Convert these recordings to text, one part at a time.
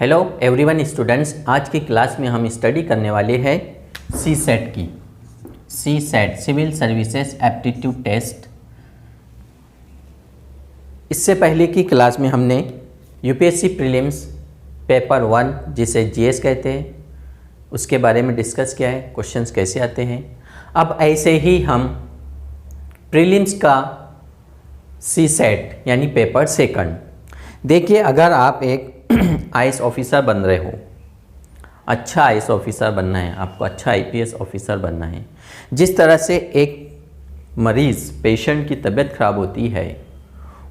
Hello everyone students, आज की class में हम स्टडी करने वाले हैं सी सेट की। CSAT civil services aptitude test. इससे पहले की क्लास में हमने यूपीएससी प्रीलिम्स पेपर 1 जिसे जीएस कहते हैं उसके बारे में डिस्कस किया है, क्वेश्चंस कैसे आते हैं। अब ऐसे ही हम प्रीलिम्स का सी सेट यानी पेपर सेकंड। देखिए, अगर आप एक आईएएस ऑफिसर बन रहे हो, अच्छा आईएएस ऑफिसर बनना है, आपको अच्छा आईपीएस ऑफिसर बनना है। जिस तरह से एक मरीज़ पेशेंट की तबीयत ख़राब होती है,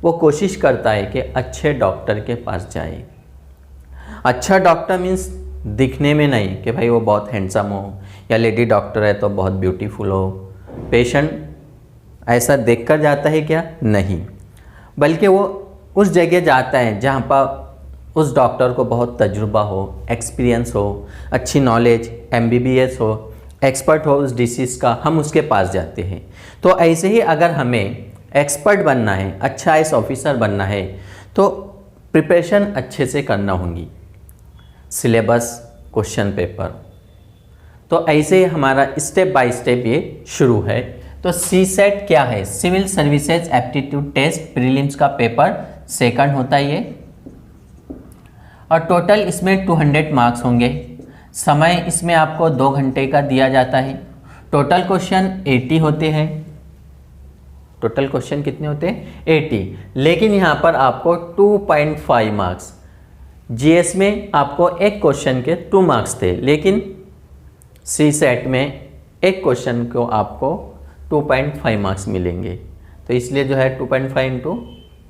वो कोशिश करता है कि अच्छे डॉक्टर के पास जाए। अच्छा डॉक्टर मीन्स दिखने में नहीं कि भाई वो बहुत हैंडसम हो या लेडी डॉक्टर है तो बहुत ब्यूटीफुल हो। पेशेंट ऐसा देखकर जाता है क्या? नहीं, बल्कि वो उस जगह जाता है जहाँ पर उस डॉक्टर को बहुत तजुर्बा हो, एक्सपीरियंस हो, अच्छी नॉलेज, एमबीबीएस हो, एक्सपर्ट हो उस डिसीज़ का, हम उसके पास जाते हैं। तो ऐसे ही अगर हमें एक्सपर्ट बनना है, अच्छा आईएएस ऑफिसर बनना है, तो प्रिपरेशन अच्छे से करना होगी। सिलेबस, क्वेश्चन पेपर, तो ऐसे ही हमारा स्टेप बाय स्टेप ये शुरू है। तो सी सेट क्या है? Civil services aptitude test prelims का पेपर सेकंड होता है ये, और टोटल इसमें 200 मार्क्स होंगे। समय इसमें आपको 2 घंटे का दिया जाता है। टोटल क्वेश्चन 80 होते हैं। टोटल क्वेश्चन कितने होते हैं? 80। लेकिन यहाँ पर आपको 2.5 मार्क्स, जीएस में आपको एक क्वेश्चन के 2 मार्क्स थे, लेकिन सी सेट में एक क्वेश्चन को आपको 2.5 मार्क्स मिलेंगे। तो इसलिए जो है 2.5 इंटू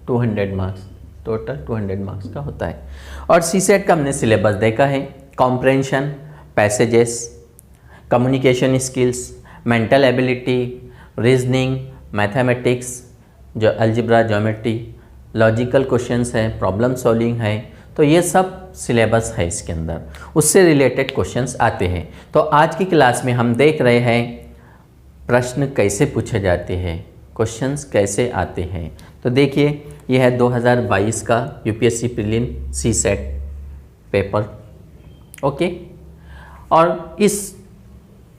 200 मार्क्स, टोटल 200 मार्क्स का होता है। और सी सेट का हमने सिलेबस देखा है। Comprehension, passages, communication skills, mental ability, reasoning, mathematics, जो अलजेब्रा, ज्योमेट्री, लॉजिकल क्वेश्चंस है, प्रॉब्लम सॉल्विंग है, तो ये सब सिलेबस है इसके अंदर, उससे रिलेटेड क्वेश्चंस आते हैं। तो आज की क्लास में हम देख रहे हैं प्रश्न कैसे पूछे जाते हैं, क्वेश्चंस कैसे आते हैं। तो देखिए, यह है 2022 का यूपीएससी प्रीलिम सी सेट पेपर, ओके। और इस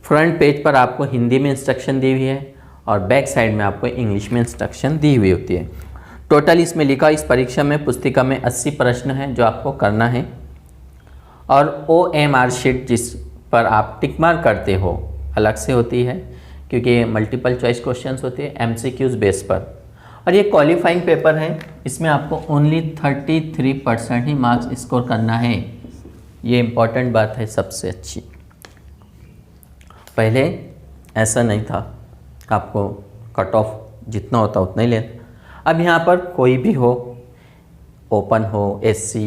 फ्रंट पेज पर आपको हिंदी में इंस्ट्रक्शन दी हुई है और बैक साइड में आपको इंग्लिश में इंस्ट्रक्शन दी हुई होती है। टोटल इसमें लिखा, इस परीक्षा में पुस्तिका में 80 प्रश्न हैं जो आपको करना है, और OMR शीट जिस पर आप टिक मार्क करते हो अलग से होती है, क्योंकि ये मल्टीपल चॉइस क्वेश्चंस होते हैं MCQs बेस पर। और ये क्वालिफाइंग पेपर है, इसमें आपको ओनली 33% ही मार्क्स स्कोर करना है। ये इम्पॉर्टेंट बात है, सबसे अच्छी। पहले ऐसा नहीं था, आपको कट ऑफ जितना होता उतना ही लेना। अब यहाँ पर कोई भी हो, ओपन हो, SC,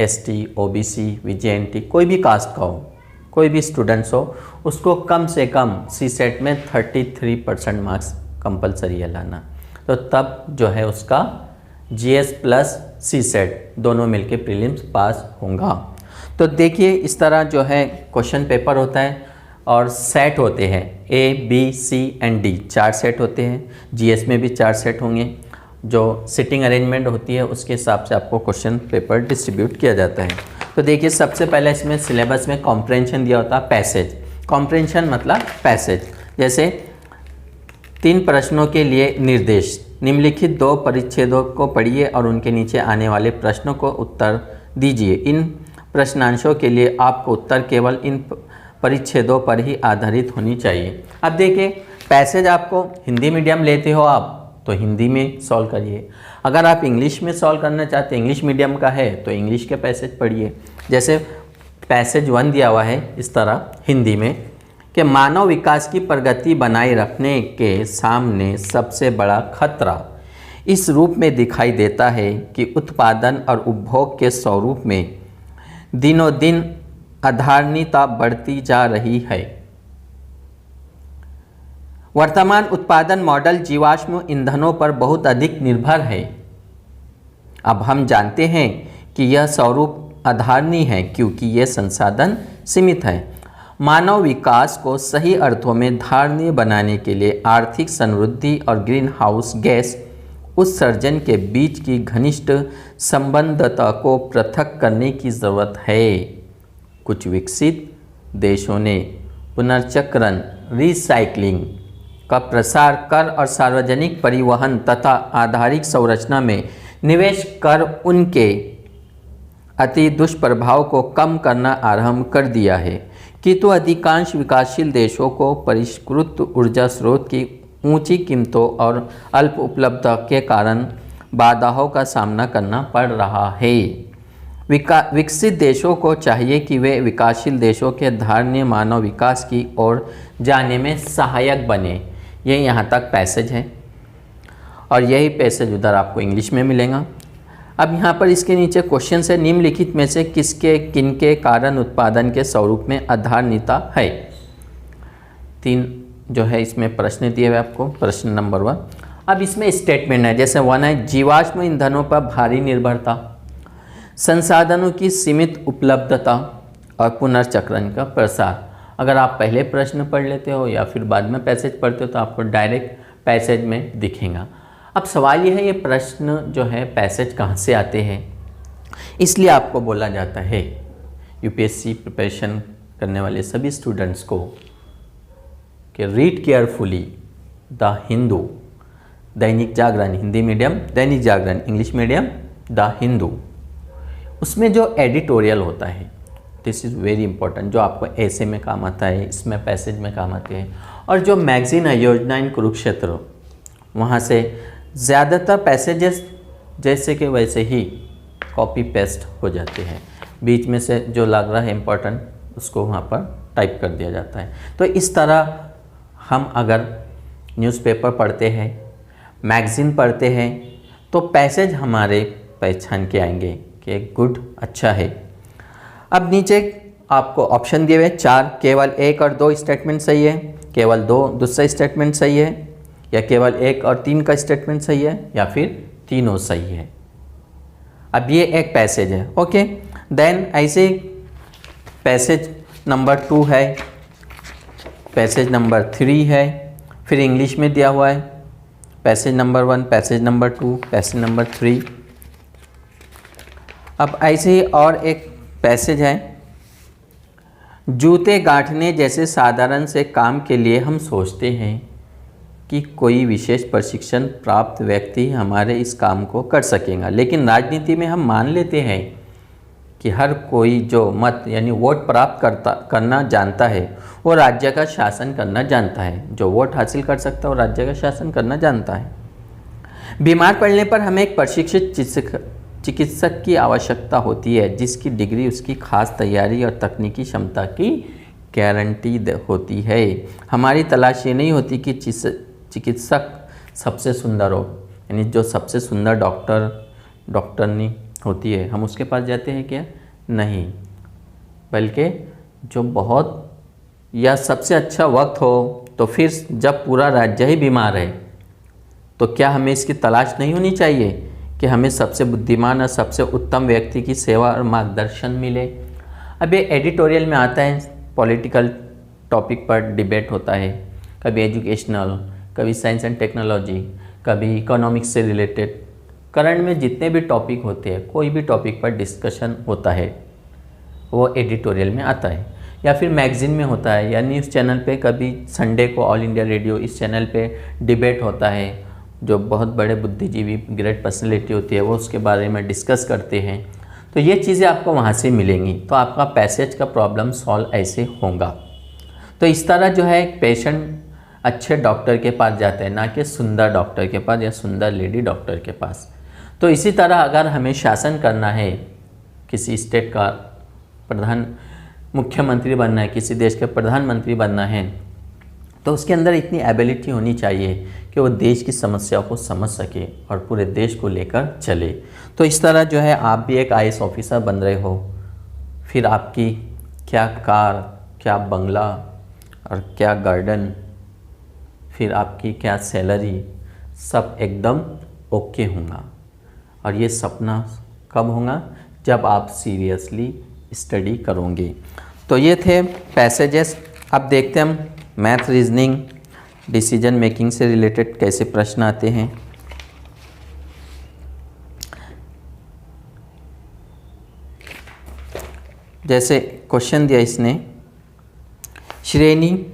ST, OBC, VJNT, कोई भी कास्ट का हो, कोई भी स्टूडेंट्स हो, उसको कम से कम सी सेट में 33% मार्क्स कंपलसरी है लाना। तो तब जो है उसका GS प्लस सी सेट दोनों मिलके प्रीलिम्स पास होगा। तो देखिए, इस तरह जो है क्वेश्चन पेपर होता है, और सेट होते हैं A, B, C and D, 4 set होते हैं। GS में भी 4 सेट होंगे। जो सिटिंग अरेंजमेंट होती है उसके हिसाब से आपको क्वेश्चन पेपर डिस्ट्रीब्यूट किया जाता है। तो देखिए, सबसे पहले इसमें सिलेबस में कॉम्प्रेंशन दिया होता है, पैसेज। कॉम्प्रेंशन मतलब पैसेज, जैसे 3 प्रश्नों के लिए निर्देश, निम्नलिखित 2 परिच्छेदों को पढ़िए और उनके नीचे आने वाले प्रश्नों को उत्तर दीजिए। इन प्रश्नांशों के लिए आपको उत्तर केवल इन परिच्छेदों पर ही आधारित होनी चाहिए। अब देखिए, पैसेज आपको हिंदी मीडियम लेते हो आप तो हिंदी में सॉल्व करिए। अगर आप इंग्लिश में सॉल्व करना चाहते हैं, इंग्लिश मीडियम का है, तो इंग्लिश के पैसेज पढ़िए। जैसे पैसेज 1 दिया हुआ है इस तरह हिंदी में कि मानव विकास की प्रगति बनाए रखने के सामने सबसे बड़ा खतरा इस रूप में दिखाई देता है कि उत्पादन और उपभोग के स्वरूप में दिनों दिन अधारणीयता बढ़ती जा रही है। वर्तमान उत्पादन मॉडल जीवाश्म ईंधनों पर बहुत अधिक निर्भर है। अब हम जानते हैं कि यह स्वरूप अधारणीय है क्योंकि यह संसाधन सीमित है। मानव विकास को सही अर्थों में धारणीय बनाने के लिए आर्थिक समृद्धि और ग्रीन हाउस गैस उत्सर्जन के बीच की घनिष्ठ संबंधता को पृथक करने की ज़रूरत है। कुछ विकसित देशों ने पुनर्चक्रण रिसाइक्लिंग का प्रसार कर और सार्वजनिक परिवहन तथा आधारिक संरचना में निवेश कर उनके अति दुष्प्रभाव को कम करना आरंभ कर दिया है, किंतु अधिकांश विकासशील देशों को परिष्कृत ऊर्जा स्रोत की ऊंची कीमतों और अल्प उपलब्धता के कारण बाधाओं का सामना करना पड़ रहा है। विकसित देशों को चाहिए कि वे विकासशील देशों के धारणीय मानव विकास की ओर जाने में सहायक बने। ये यहाँ तक पैसेज है और यही पैसेज उधर आपको इंग्लिश में मिलेगा। अब यहाँ पर इसके नीचे क्वेश्चन है, निम्नलिखित में से किनके कारण उत्पादन के स्वरूप में आधारणीयता है। 3 जो है इसमें प्रश्न दिए हुए आपको। प्रश्न नंबर 1, अब इसमें स्टेटमेंट है, जैसे 1 है जीवाश्म ईंधनों पर भारी निर्भरता, संसाधनों की सीमित उपलब्धता और पुनर्चक्रण का प्रसार। अगर आप पहले प्रश्न पढ़ लेते हो या फिर बाद में पैसेज पढ़ते हो तो आपको डायरेक्ट पैसेज में दिखेगा। अब सवाल यह है, ये प्रश्न जो है पैसेज कहाँ से आते हैं, इसलिए आपको बोला जाता है यूपीएससी प्रिपरेशन करने वाले सभी स्टूडेंट्स को कि read carefully the Hindu, Dainik Jagran Hindi medium, Dainik Jagran English medium, the Hindu, उसमें जो एडिटोरियल होता है, दिस इज़ वेरी इंपॉर्टेंट, जो आपको ऐसे में काम आता है, इसमें पैसेज में काम आते हैं। और जो मैगजीन है योजना इन कुरुक्षेत्र, वहाँ से ज़्यादातर पैसेजेस जैसे कि वैसे ही कॉपी पेस्ट हो जाते हैं, बीच में से जो लग रहा है इम्पोर्टेंट उसको वहाँ पर टाइप कर दिया जाता है। तो इस तरह हम अगर न्यूज़पेपर पढ़ते हैं, मैगज़ीन पढ़ते हैं, तो पैसेज हमारे पहचान के आएंगे कि गुड अच्छा है। अब नीचे आपको ऑप्शन दिए हुए 4, केवल 1 और 2 स्टेटमेंट सही है, केवल 2 दूसरा स्टेटमेंट सही है, या केवल 1 और 3 का स्टेटमेंट सही है, या फिर तीनों सही है। अब ये एक पैसेज है, ओके। देन ऐसे पैसेज नंबर 2 है, पैसेज नंबर 3 है, फिर इंग्लिश में दिया हुआ है passage number 1, passage number 2, passage number 3। अब ऐसे ही और एक पैसेज है, जूते गांठने जैसे साधारण से काम के लिए हम सोचते हैं कि कोई विशेष प्रशिक्षण प्राप्त व्यक्ति हमारे इस काम को कर सकेगा, लेकिन राजनीति में हम मान लेते हैं कि हर कोई जो मत यानी वोट प्राप्त करना जानता है वो राज्य का शासन करना जानता है। जो वोट हासिल कर सकता है वो राज्य का शासन करना जानता है। बीमार पड़ने पर हमें एक प्रशिक्षित चिकित्सक की आवश्यकता होती है, जिसकी डिग्री उसकी खास तैयारी और तकनीकी क्षमता की गारंटी होती है। हमारी तलाश ये नहीं होती कि चिकित्सक सबसे सुंदर हो, यानी जो सबसे सुंदर डॉक्टरनी होती है हम उसके पास जाते हैं क्या? नहीं, बल्कि जो बहुत या सबसे अच्छा वक्त हो। तो फिर जब पूरा राज्य ही बीमार है तो क्या हमें इसकी तलाश नहीं होनी चाहिए कि हमें सबसे बुद्धिमान और सबसे उत्तम व्यक्ति की सेवा और मार्गदर्शन मिले? अब ये एडिटोरियल में आता है, पॉलिटिकल टॉपिक पर डिबेट होता है, कभी एजुकेशनल, कभी साइंस एंड टेक्नोलॉजी, कभी इकोनॉमिक्स से रिलेटेड। करंट में जितने भी टॉपिक होते हैं, कोई भी टॉपिक पर डिस्कशन होता है वो एडिटोरियल में आता है, या फिर मैगज़ीन में होता है, या न्यूज़ चैनल पे कभी संडे को ऑल इंडिया रेडियो इस चैनल पे डिबेट होता है। जो बहुत बड़े बुद्धिजीवी ग्रेट पर्सनैलिटी होती है वो उसके बारे में डिस्कस करते हैं। तो ये चीज़ें आपको वहाँ से मिलेंगी, तो आपका पैसेज का प्रॉब्लम सॉल्व ऐसे होगा। तो इस तरह जो है एक पेशेंट अच्छे डॉक्टर के पास जाता है, ना कि सुंदर डॉक्टर के पास या सुंदर लेडी डॉक्टर के पास। तो इसी तरह अगर हमें शासन करना है, किसी स्टेट का मुख्यमंत्री बनना है, किसी देश के प्रधानमंत्री बनना है, तो उसके अंदर इतनी एबिलिटी होनी चाहिए कि वो देश की समस्याओं को समझ सके और पूरे देश को लेकर चले। तो इस तरह जो है आप भी एक IAS ऑफिसर बन रहे हो, फिर आपकी क्या कार, क्या बंगला और क्या गार्डन, फिर आपकी क्या सैलरी, सब एकदम ओके होगा। और ये सपना कब होगा? जब आप सीरियसली स्टडी करोगे। तो ये थे पैसेजेस। अब देखते हैं हम मैथ, रीजनिंग, डिसीजन मेकिंग से रिलेटेड कैसे प्रश्न आते हैं। जैसे क्वेश्चन दिया इसने, श्रेणी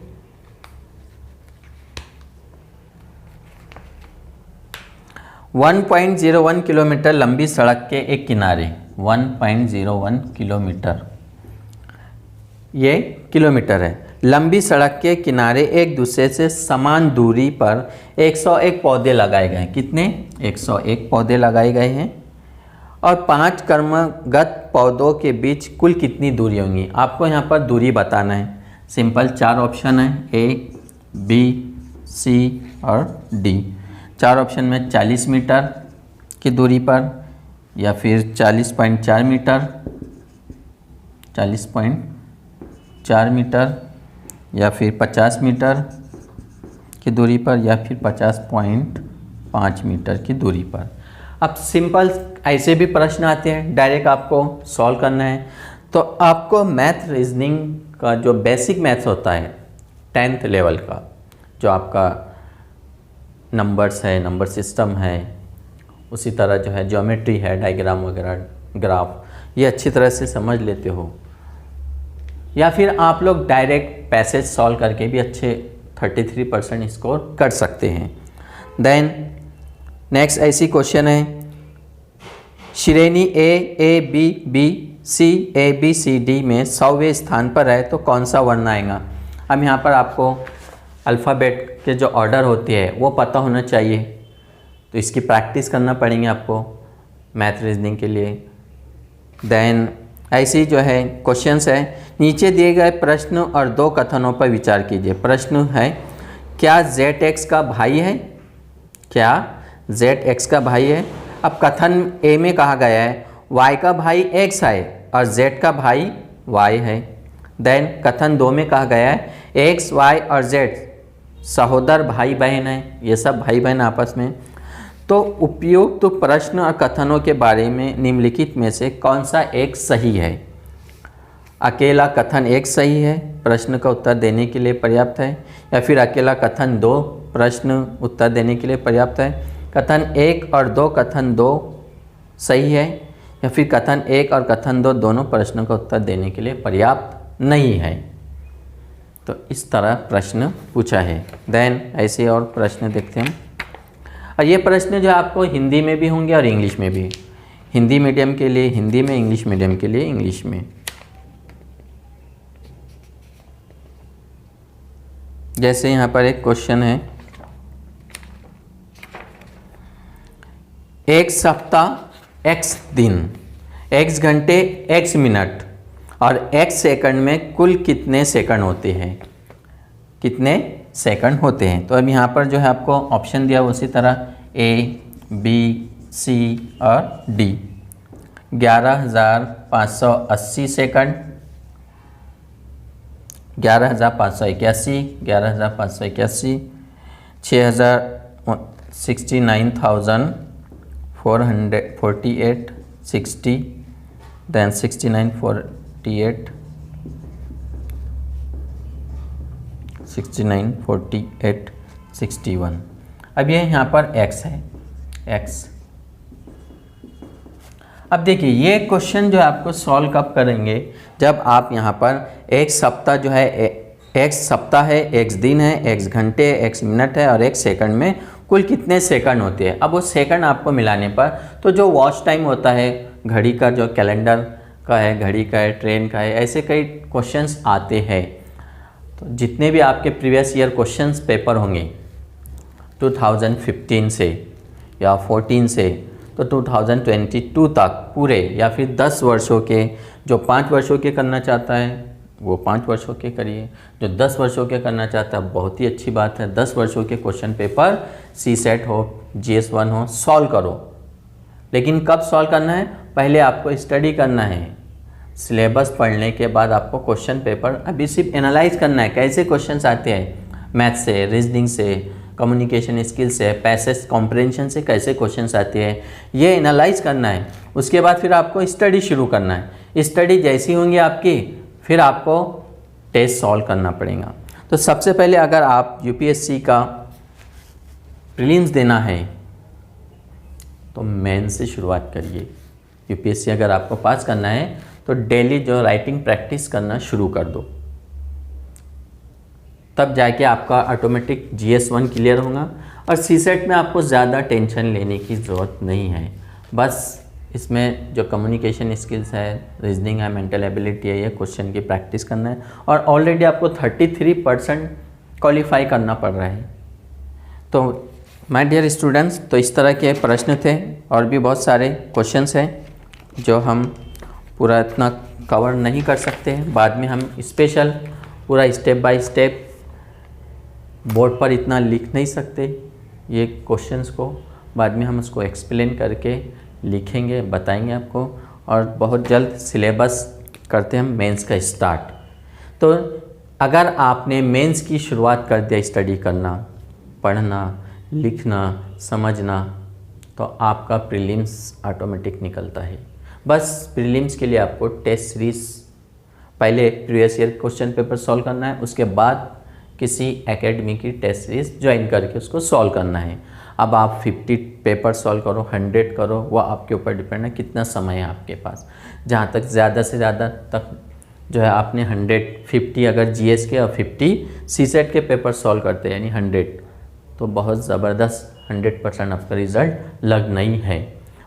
1.01 किलोमीटर लंबी सड़क के एक किनारे, 1.01 किलोमीटर, ये किलोमीटर है, लंबी सड़क के किनारे एक दूसरे से समान दूरी पर 101 पौधे लगाए गए हैं। कितने? 101 पौधे लगाए गए हैं। और 5 क्रमगत पौधों के बीच कुल कितनी दूरी होंगी? आपको यहाँ पर दूरी बताना है। सिंपल 4 ऑप्शन है, ए, बी, सी और डी। 4 ऑप्शन में 40 मीटर की दूरी पर, या फिर 40.4 मीटर, 40.4 मीटर, या फिर 50 मीटर की दूरी पर, या फिर 50.5 मीटर की दूरी पर। अब सिंपल ऐसे भी प्रश्न आते हैं, डायरेक्ट आपको सॉल्व करना है। तो आपको मैथ रीजनिंग का जो बेसिक मैथ्स होता है 10th लेवल का, जो आपका नंबर्स है, नंबर सिस्टम है, उसी तरह जो है ज्योमेट्री है, डायग्राम वगैरह, ग्राफ, ये अच्छी तरह से समझ लेते हो, या फिर आप लोग डायरेक्ट पैसेज सॉल्व करके भी अच्छे 33% स्कोर कर सकते हैं। देन नेक्स्ट ऐसी क्वेश्चन है, श्रेणी A B B C A B C D में 100वें स्थान पर है तो कौन सा वर्ण आएगा? अब यहाँ पर आपको अल्फ़ाबेट के जो ऑर्डर होती है वो पता होना चाहिए, तो इसकी प्रैक्टिस करना पड़ेंगे आपको मैथ रीजनिंग के लिए। देन ऐसी जो है क्वेश्चंस है, नीचे दिए गए प्रश्न और 2 कथनों पर विचार कीजिए। प्रश्न है, क्या ZX का भाई है? क्या ZX का भाई है? अब कथन ए में कहा गया है Y का भाई X है और Z का भाई Y है। देन कथन 2 में कहा गया है X, Y और Z सहोदर भाई बहन है, ये सब भाई बहन आपस में। तो उपयुक्त तो प्रश्न और कथनों के बारे में निम्नलिखित में से कौन सा एक सही है? अकेला कथन एक सही है, प्रश्न का उत्तर देने के लिए पर्याप्त है, या फिर अकेला कथन 2 प्रश्न उत्तर देने के लिए पर्याप्त है, कथन 1 और 2 कथन 2 सही है, या फिर कथन 1 और कथन 2 दोनों प्रश्नों का उत्तर देने के लिए पर्याप्त नहीं है। तो इस तरह प्रश्न पूछा है। देन ऐसे और प्रश्न देखते हैं, और ये प्रश्न जो आपको हिंदी में भी होंगे और इंग्लिश में भी। हिंदी मीडियम के लिए हिंदी में, इंग्लिश मीडियम के लिए इंग्लिश में। जैसे यहाँ पर एक क्वेश्चन है, एक सप्ताह x दिन, x घंटे, x मिनट और x सेकंड में कुल कितने सेकंड होते हैं? कितने सेकंड होते हैं? तो अब यहाँ पर जो है आपको ऑप्शन दिया उसी तरह A, B, C और D। 11,580 second, 11,581, 11,581, 69,448, 60, then 69,48, 69,48, 61। अब ये यहाँ पर x है, x। अब देखिए ये क्वेश्चन जो आपको सॉल्व कब करेंगे, जब आप यहाँ पर एक सप्ताह जो है, x सप्ताह है, x दिन है, x घंटे, x मिनट है और x सेकंड में कुल कितने सेकंड होते हैं। अब वो सेकंड आपको मिलाने पर तो जो वॉच टाइम होता है, घड़ी का जो कैलेंडर का है, घड़ी का है, ट्रेन का है, ऐसे कई क्वेश्चंस आते हैं। तो जितने भी आपके प्रीवियस ईयर क्वेश्चंस पेपर होंगे 2015 से या 14 से तो 2022 तक पूरे, या फिर 10 वर्षों के, जो 5 वर्षों के करना चाहता है वो 5 वर्षों के करिए, जो 10 वर्षों के करना चाहता है बहुत ही अच्छी बात है, 10 वर्षों के क्वेश्चन पेपर CSET हो, GS1 हो, सॉल्व करो। लेकिन कब सॉल्व करना है? पहले आपको स्टडी करना है, सिलेबस पढ़ने के बाद आपको क्वेश्चन पेपर अभी सिर्फ एनालाइज करना है, कैसे क्वेश्चंस आते हैं मैथ से, रीजनिंग से, कम्युनिकेशन स्किल से, पैसेज कॉम्प्रिहेंशन से कैसे क्वेश्चंस आते हैं, ये एनालाइज करना है। उसके बाद फिर आपको स्टडी शुरू करना है। स्टडी जैसी होंगी आपकी, फिर आपको टेस्ट सॉल्व करना पड़ेगा। तो सबसे पहले अगर आप UPSC का प्रीलिम्स देना है तो मेन से शुरुआत करिए। UPSC अगर आपको पास करना है तो डेली जो राइटिंग प्रैक्टिस करना शुरू कर दो, तब जाके आपका ऑटोमेटिक GS1 क्लियर होगा। और सीसेट में आपको ज़्यादा टेंशन लेने की ज़रूरत नहीं है, बस इसमें जो कम्युनिकेशन स्किल्स है, रीजनिंग है, मेंटल एबिलिटी है, ये क्वेश्चन की प्रैक्टिस करना है। और ऑलरेडी आपको 33% क्वालिफाई करना पड़ रहा है। तो माय डियर स्टूडेंट्स, तो इस तरह के प्रश्न थे, और भी बहुत सारे क्वेश्चंस हैं जो हम पूरा इतना कवर नहीं कर सकते हैं। बाद में हम स्पेशल पूरा स्टेप बाय स्टेप बोर्ड पर इतना लिख नहीं सकते ये क्वेश्चंस को, बाद में हम उसको एक्सप्लेन करके लिखेंगे, बताएंगे आपको। और बहुत जल्द सिलेबस करते हैं हम मेंस का स्टार्ट। तो अगर आपने मेंस की शुरुआत कर दिया स्टडी करना, पढ़ना, लिखना, समझना, तो आपका प्रीलिम्स ऑटोमेटिक निकलता है। बस प्रीलिम्स के लिए आपको टेस्ट सीरीज़ पहले previous year question paper solve करना है, उसके बाद किसी एकेडमी की टेस्ट सीरीज़ ज्वाइन करके उसको सॉल्व करना है। अब आप 50 पेपर सॉल्व करो, 100 करो, वो आपके ऊपर डिपेंड है कितना समय है आपके पास। जहाँ तक ज़्यादा से ज़्यादा तक जो है आपने 150 अगर GS के और 50 CSET के पेपर सॉल्व करते हैं, यानी 100, तो बहुत ज़बरदस्त 100% आपका रिज़ल्ट लगना ही है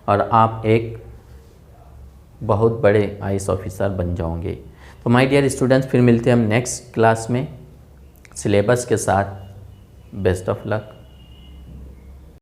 और आप एक बहुत बड़े IAS ऑफिसर बन जाओगे। तो माय डियर स्टूडेंट्स, फिर मिलते हैं हम नेक्स्ट क्लास में सिलेबस के साथ। Best of luck.